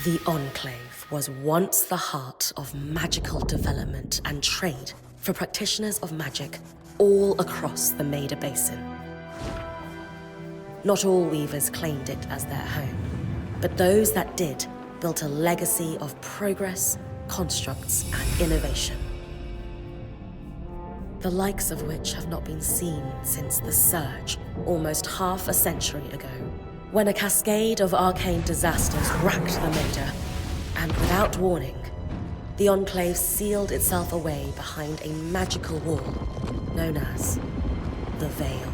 The Enclave was once the heart of magical development and trade for practitioners of magic all across the Maida Basin. Not all weavers claimed it as their home, but those that did built a legacy of progress, constructs, and innovation. The likes of which have not been seen since the Surge, almost half a century ago, when a cascade of arcane disasters racked the Maida, and without warning, the Enclave sealed itself away behind a magical wall known as the Veil.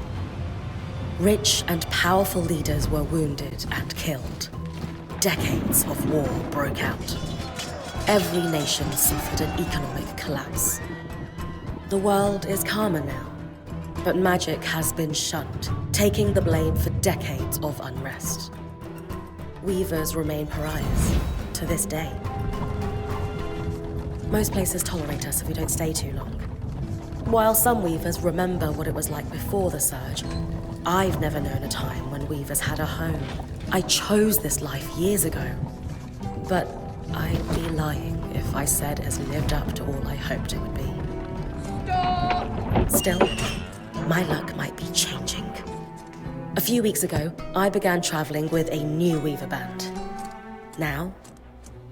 Rich and powerful leaders were wounded and killed. Decades of war broke out. Every nation suffered an economic collapse. The world is calmer now, but magic has been shunned, taking the blame for decades of unrest. Weavers remain pariahs to this day. Most places tolerate us if we don't stay too long. While some weavers remember what it was like before the Surge, I've never known a time when weavers had a home. I chose this life years ago, but I'd be lying if I said it's lived up to all I hoped it would be. Stop! Still, my luck might be changing. A few weeks ago, I began traveling with a new weaver band. Now,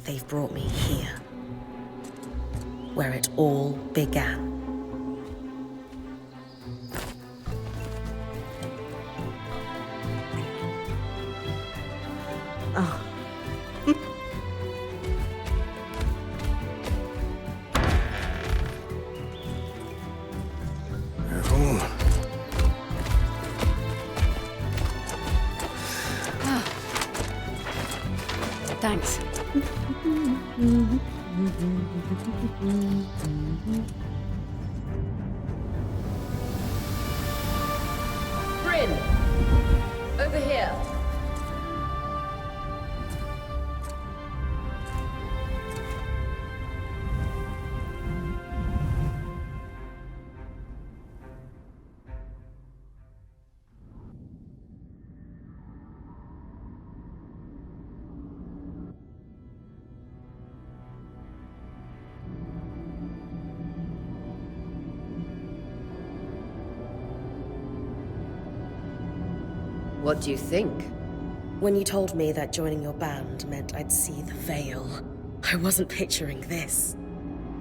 they've brought me here, where it all began. Oh. Careful. Thanks. Bryn! Over here. What do you think? When you told me that joining your band meant I'd see the Veil, I wasn't picturing this.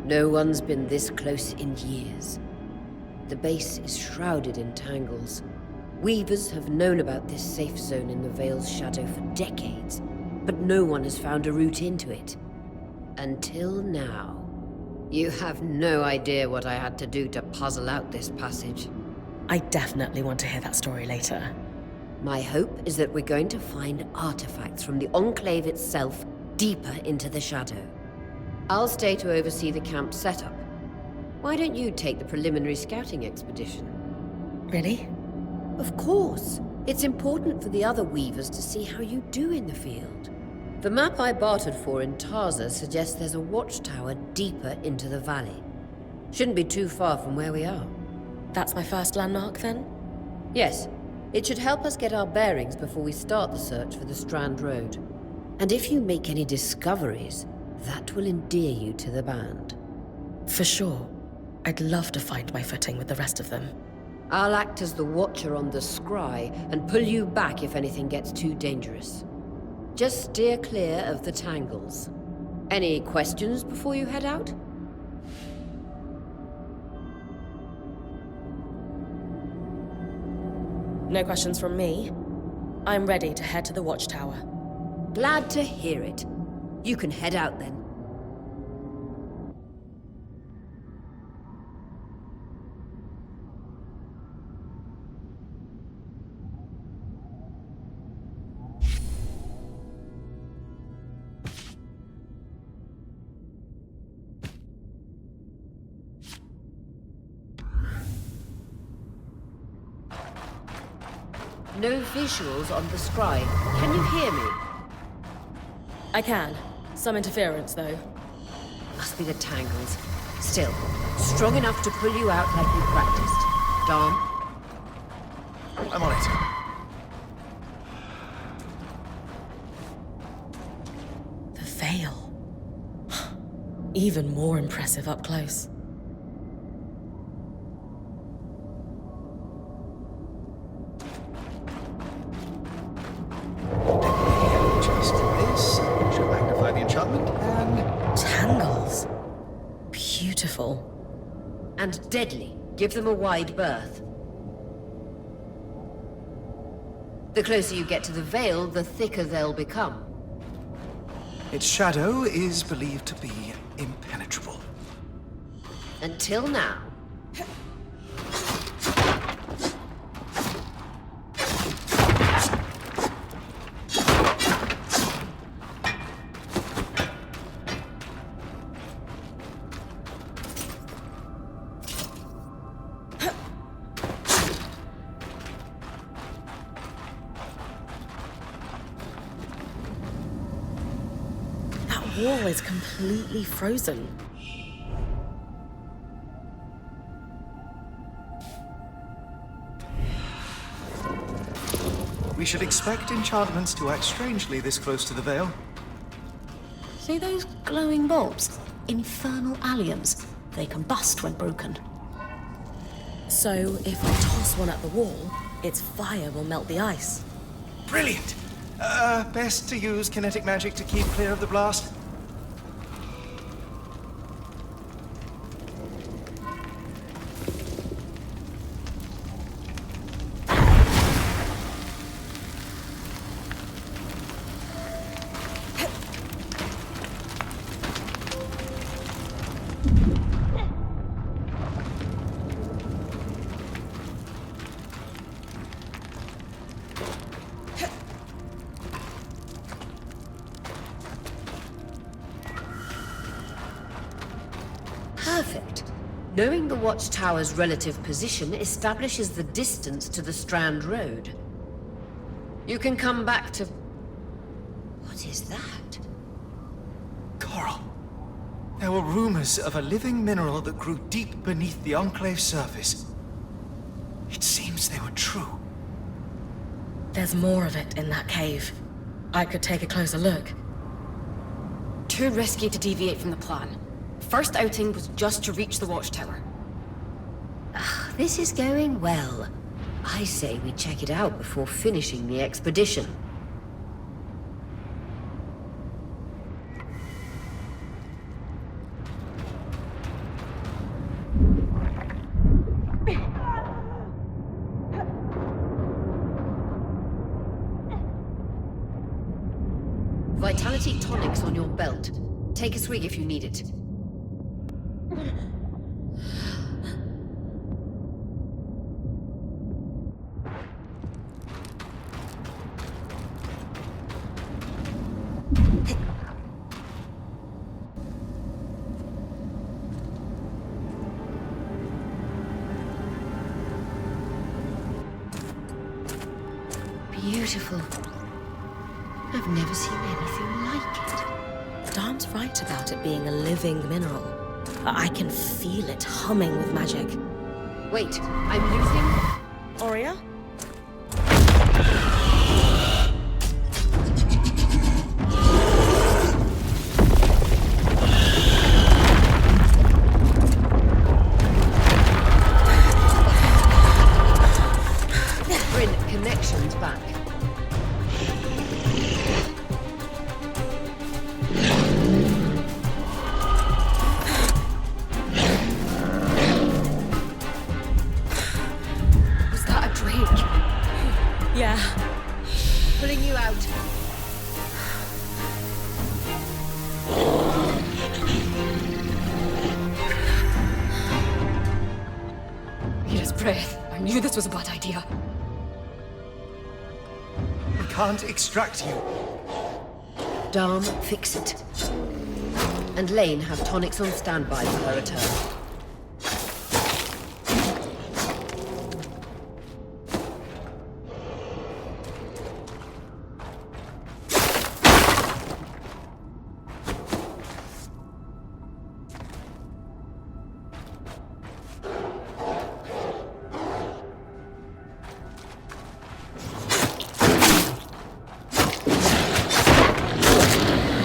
No one's been this close in years. The base is shrouded in tangles. Weavers have known about this safe zone in the Veil's shadow for decades, but no one has found a route into it. Until now. You have no idea what I had to do to puzzle out this passage. I definitely want to hear that story later. My hope is that we're going to find artifacts from the Enclave itself deeper into the shadow. I'll stay to oversee the camp setup. Why don't you take the preliminary scouting expedition? Really? Of course. It's important for the other weavers to see how you do in the field. The map I bartered for in Tarza suggests there's a watchtower deeper into the valley. Shouldn't be too far from where we are. That's my first landmark, then? Yes. It should help us get our bearings before we start the search for the Strand Road. And if you make any discoveries, that will endear you to the band. For sure. I'd love to find my footing with the rest of them. I'll act as the watcher on the scry and pull you back if anything gets too dangerous. Just steer clear of the tangles. Any questions before you head out? No questions from me. I'm ready to head to the watchtower. Glad to hear it. You can head out then. No visuals on the scry. Can you hear me? I can. Some interference, though. Must be the tangles. Still, strong enough to pull you out like you practiced. Dom? I'm on it. The Veil. Even more impressive up close. Just this should magnify the enchantment, and Tangles. Beautiful. And deadly. Give them a wide berth. The closer you get to the Veil, the thicker they'll become. its shadow is believed to be impenetrable. Until now. That wall is completely frozen. We should expect enchantments to act strangely this close to the Veil. See those glowing bulbs? Infernal alliums. They combust when broken. So, if I toss one at the wall, its fire will melt the ice. Brilliant! Best to use kinetic magic to keep clear of the blast. Perfect. Knowing the watchtower's relative position establishes the distance to the Strand Road. You can come back to... What is that? Coral. There were rumors of a living mineral that grew deep beneath the Enclave's surface. It seems they were true. There's more of it in that cave. I could take a closer look. Too risky to deviate from the plan. First outing was just to reach the watchtower. This is going well. I say we check it out before finishing the expedition. Vitality tonics on your belt. Take a swig if you need it. Beautiful. I've never seen anything like it. Darn's right about it being a living mineral. I can feel it humming with magic. Wait, I'm losing... Aurea? Bryn, connections back. Was that a drake? Yeah. Pulling you out. Need his breath. I knew this was a bad idea. We can't extract you. Darm, fix it. And Lane have tonics on standby for her return.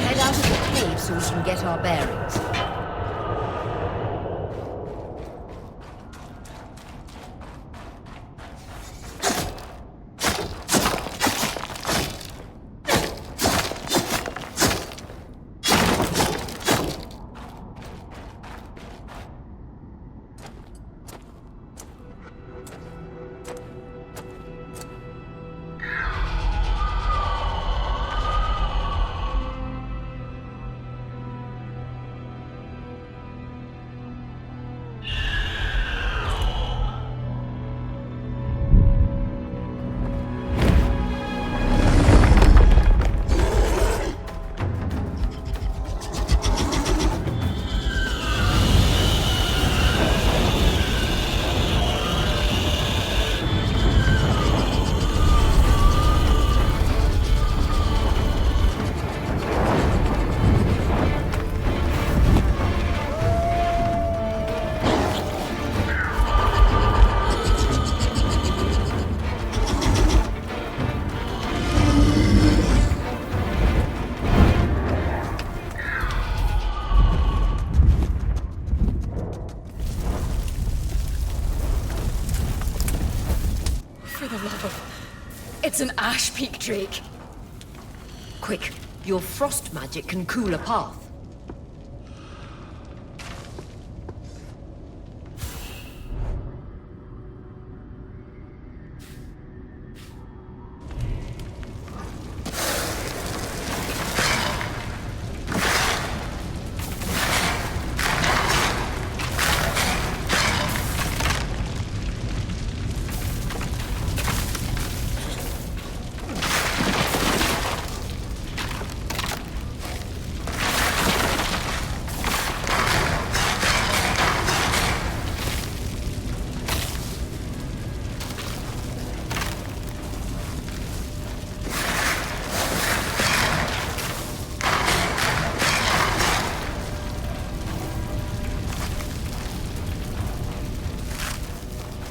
Head out of the cave No. It's an ash peak drake. Quick, your frost magic can cool a path.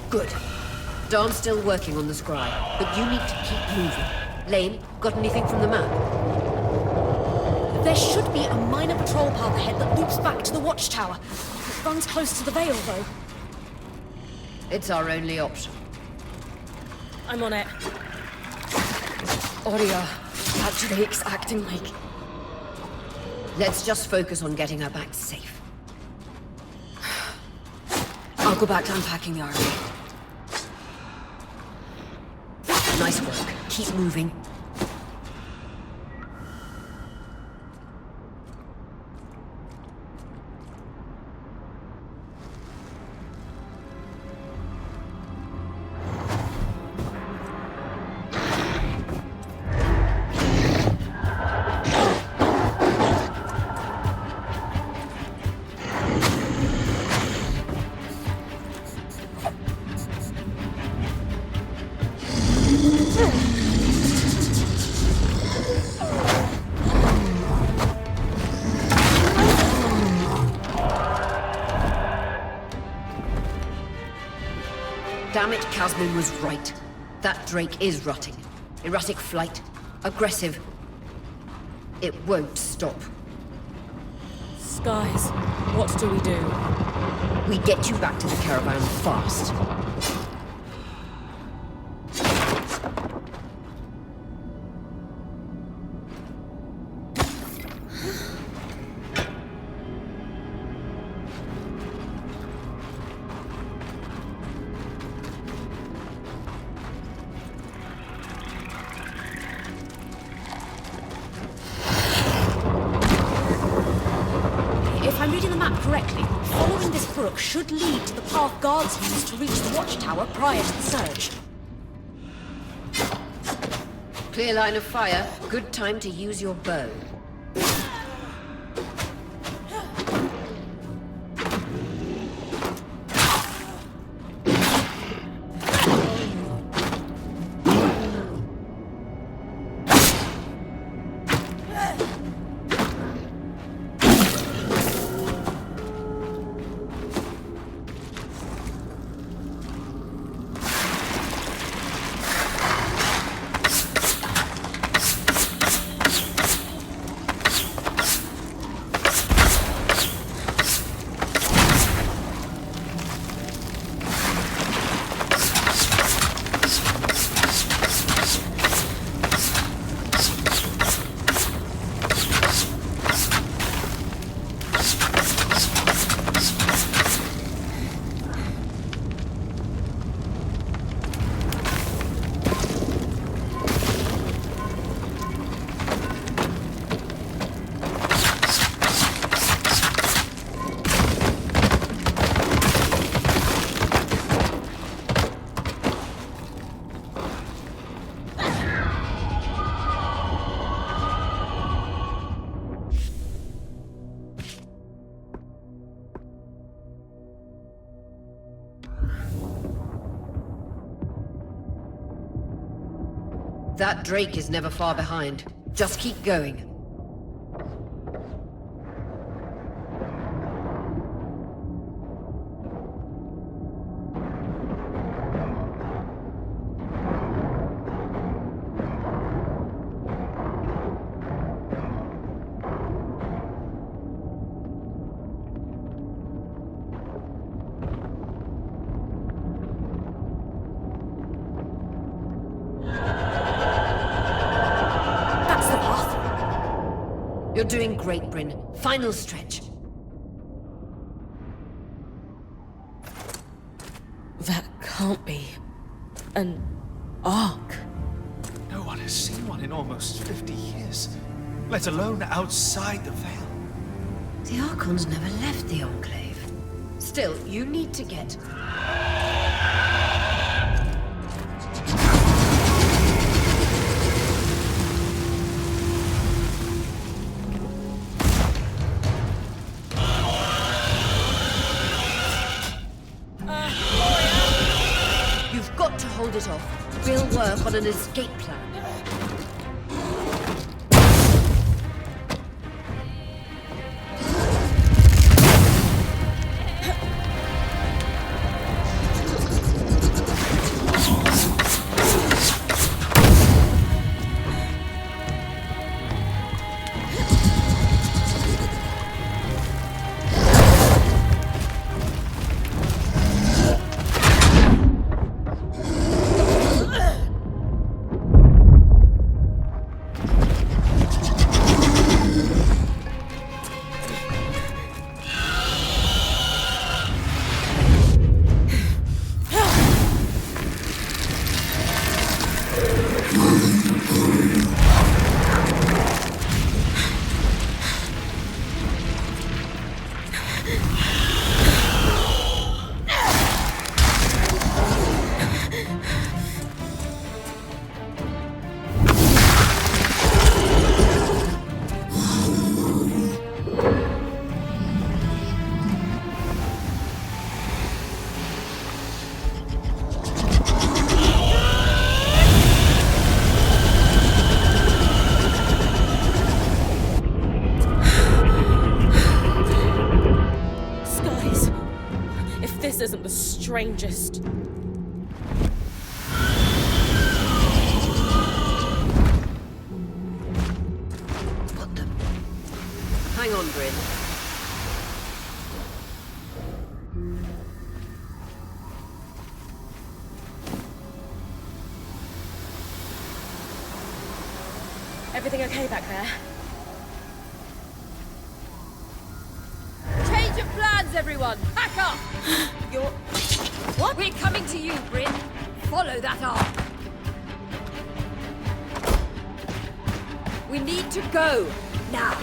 Good. Darn's still working on the scry, but you need to keep moving. Lane, got anything from the map? There should be a minor patrol path ahead that loops back to the watchtower. It runs close to the Vale, though. It's our only option. I'm on it. Aurea, that drake's acting like... Let's just focus on getting her back safe. I'll go back to unpacking the army. Nice work. Keep moving. Damn it, Casmin was right. That drake is rutting. Erratic flight. Aggressive. It won't stop. Skies, what do we do? We get you back to the caravan fast. If I'm reading the map correctly, following this brook should lead to the path guards used to reach the watchtower prior to the surge. Clear line of fire. Good time to use your bow. That drake is never far behind. Just keep going. You're doing great, Bryn. Final stretch. That can't be an Ark. No one has seen one in almost 50 years, let alone outside the Veil. The Archons never left the Enclave. Still, you need to get... You've got to hold it off. We'll work on an escape plan. Isn't the strangest. What the... Hang on, Bryn. Everything okay back there? Change of plans, everyone! Pack up! You're... What? We're coming to you, Bryn. Follow that arc. We need to go. Now.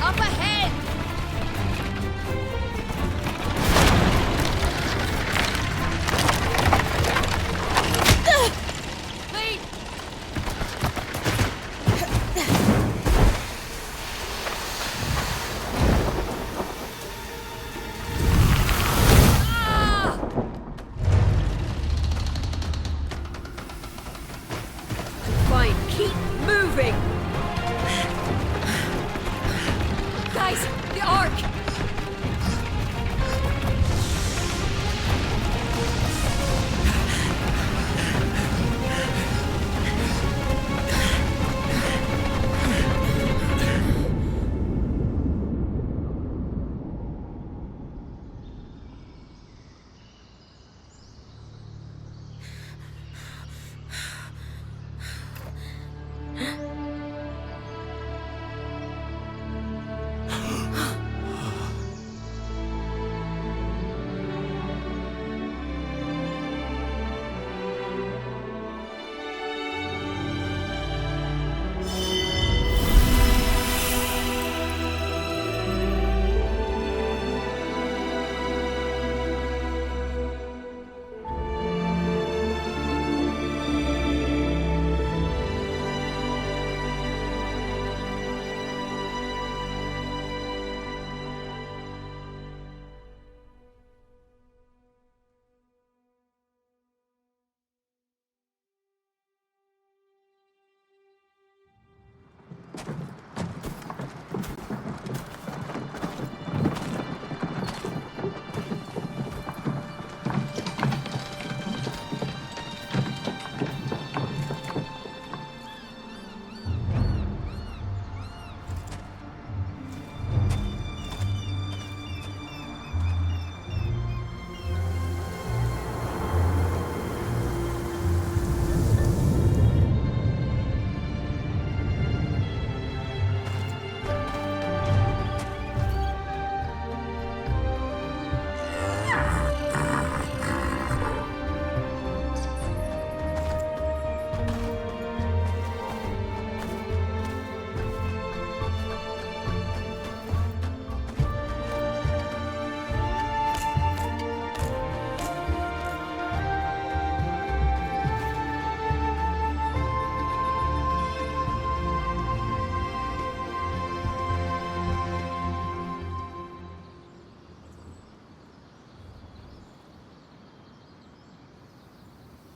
Up ahead! Lead!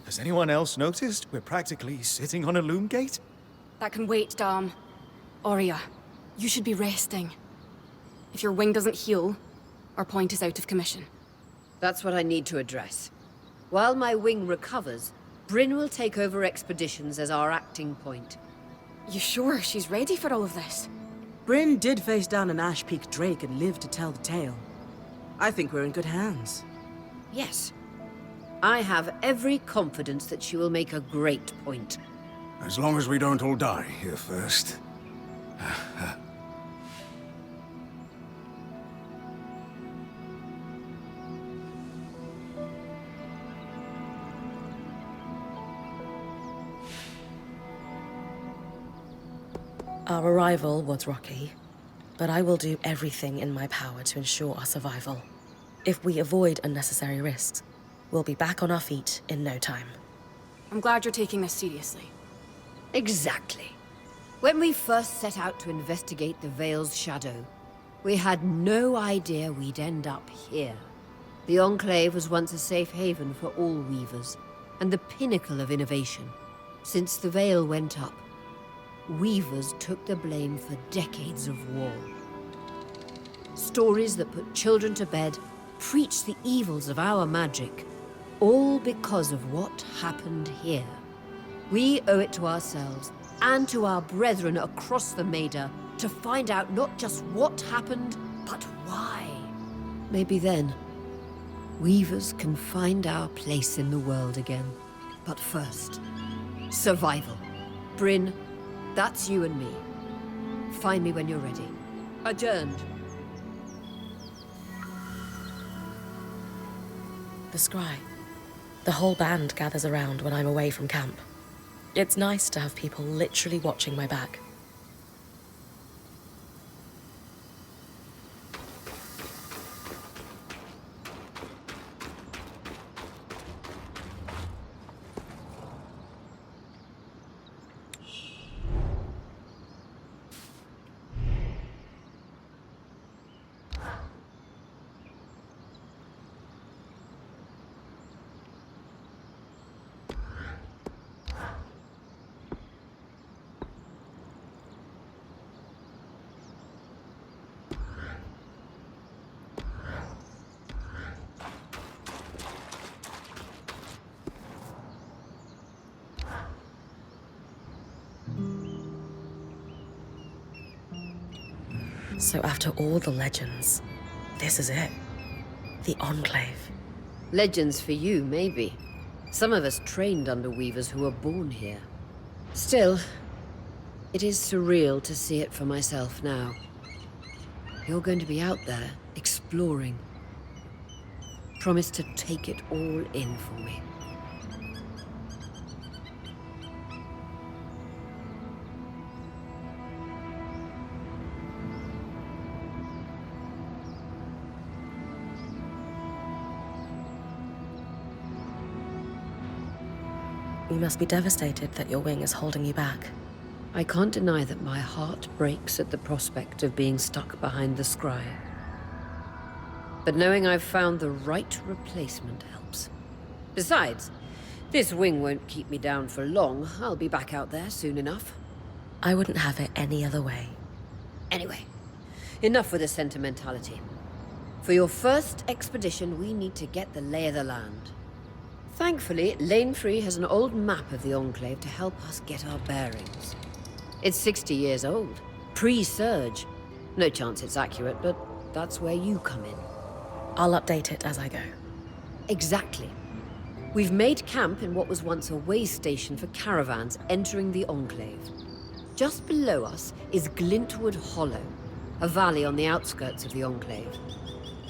Has anyone else noticed we're practically sitting on a loom gate? That can wait, Dom. Aurea, you should be resting. If your wing doesn't heal, our point is out of commission. That's what I need to address. While my wing recovers, Bryn will take over expeditions as our acting point. You sure she's ready for all of this? Bryn did face down an Ash Peak Drake and lived to tell the tale. I think we're in good hands. Yes. I have every confidence that she will make a great point. As long as we don't all die here first. Our arrival was rocky, but I will do everything in my power to ensure our survival. If we avoid unnecessary risks, we'll be back on our feet in no time. I'm glad you're taking this seriously. Exactly. When we first set out to investigate the Veil's shadow, we had no idea we'd end up here. The Enclave was once a safe haven for all Weavers, and the pinnacle of innovation. Since the Veil went up, Weavers took the blame for decades of war. Stories that put children to bed preached the evils of our magic, all because of what happened here. We owe it to ourselves and to our brethren across the Maida to find out not just what happened, but why. Maybe then, Weavers can find our place in the world again. But first, survival. Bryn, that's you and me. Find me when you're ready. Adjourned. The scry. The whole band gathers around when I'm away from camp. It's nice to have people literally watching my back. So after all the legends, this is it. The Enclave. Legends for you, maybe. Some of us trained under Weavers who were born here. Still, it is surreal to see it for myself now. You're going to be out there, exploring. Promise to take it all in for me. You must be devastated that your wing is holding you back. I can't deny that my heart breaks at the prospect of being stuck behind the scry. But knowing I've found the right replacement helps. Besides, this wing won't keep me down for long. I'll be back out there soon enough. I wouldn't have it any other way. Anyway, enough with the sentimentality. For your first expedition, we need to get the lay of the land. Thankfully, Lane Free has an old map of the Enclave to help us get our bearings. It's 60 years old, pre-Surge. No chance it's accurate, but that's where you come in. I'll update it as I go. Exactly. We've made camp in what was once a way station for caravans entering the Enclave. Just below us is Glintwood Hollow, a valley on the outskirts of the Enclave.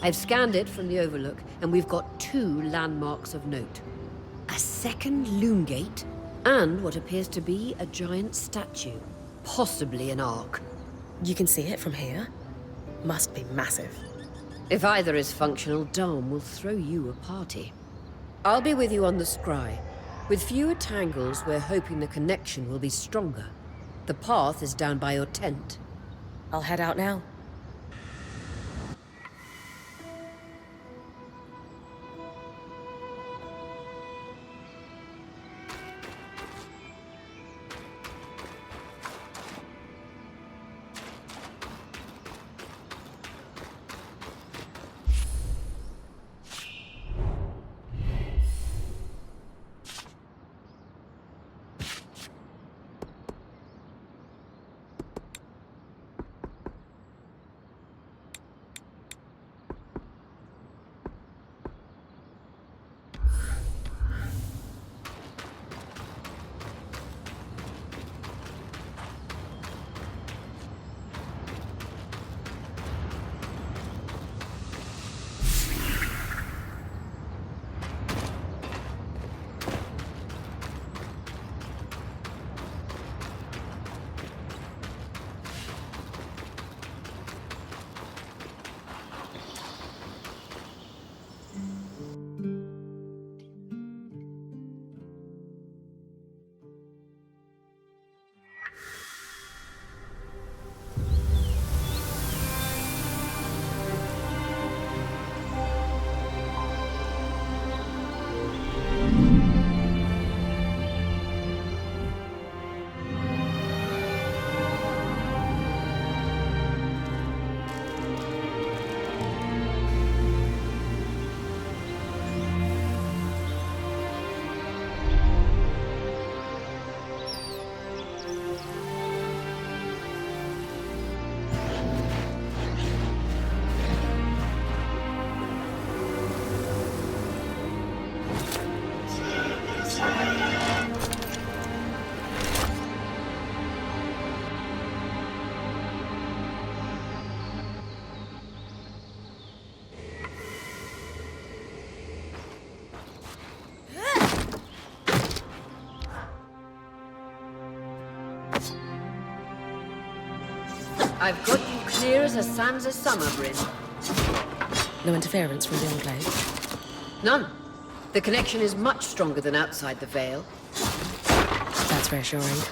I've scanned it from the overlook, and we've got 2 landmarks of note. A second loom gate, and what appears to be a giant statue, possibly an ark. You can see it from here? Must be massive. If either is functional, Dom will throw you a party. I'll be with you on the scry. With fewer tangles, we're hoping the connection will be stronger. The path is down by your tent. I'll head out now. I've got you clear as a Sansa summer, Bryn. No interference from the Enclave? None. The connection is much stronger than outside the Vale. That's reassuring.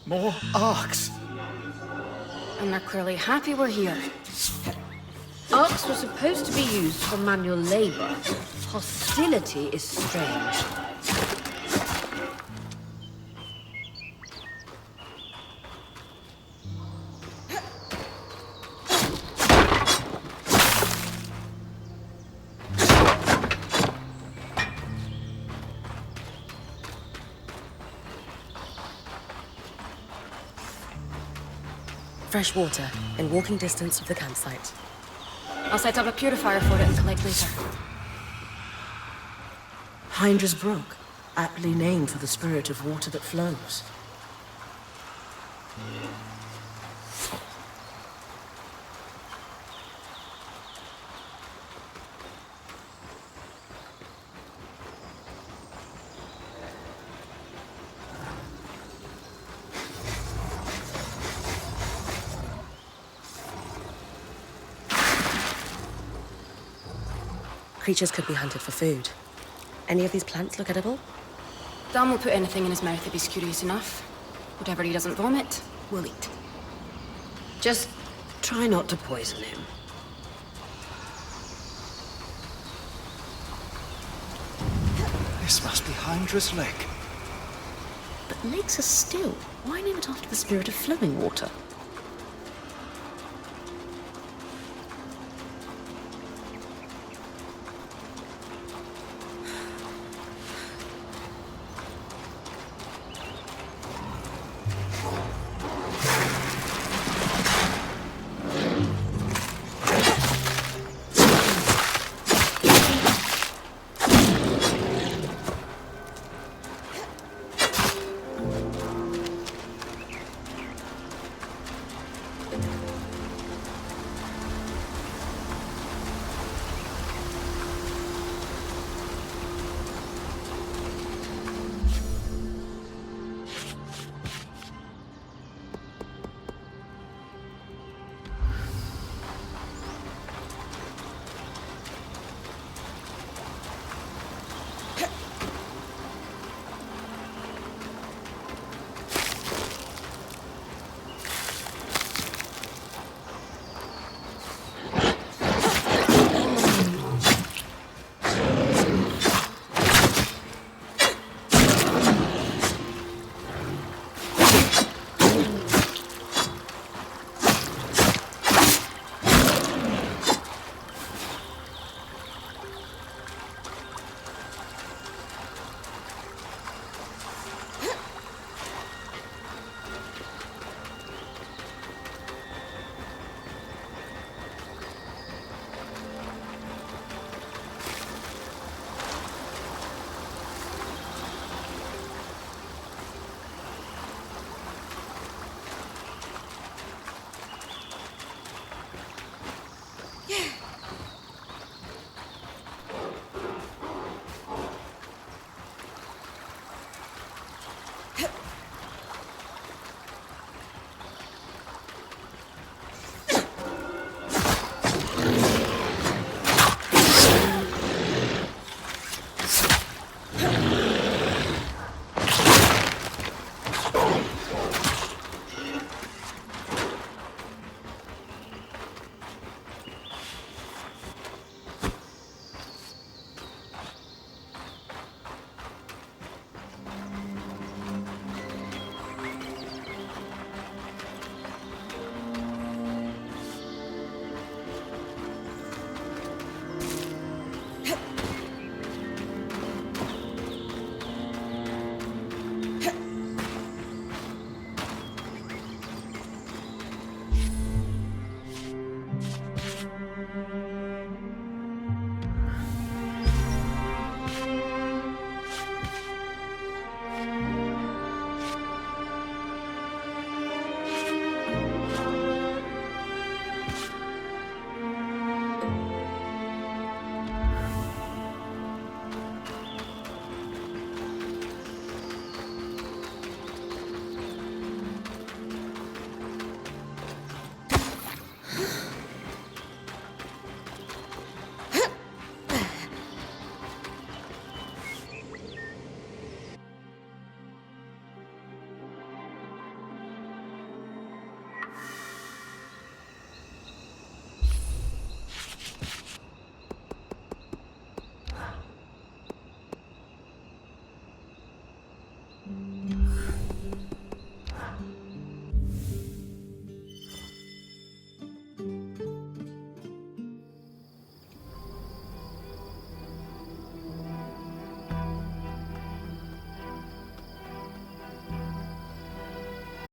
More arcs! And they're clearly happy we're here. Arcs were supposed to be used for manual labor. Hostility is strange. Fresh water, in walking distance of the campsite. I'll set up a purifier for it and collect later. Hydra's Brook, aptly named for the spirit of water that flows. Creatures could be hunted for food. Any of these plants look edible? Dan will put anything in his mouth if he's curious enough. Whatever he doesn't vomit, we'll eat. Just try not to poison him. This must be Hydra's Lake. But lakes are still. Why name it after the spirit of flowing water?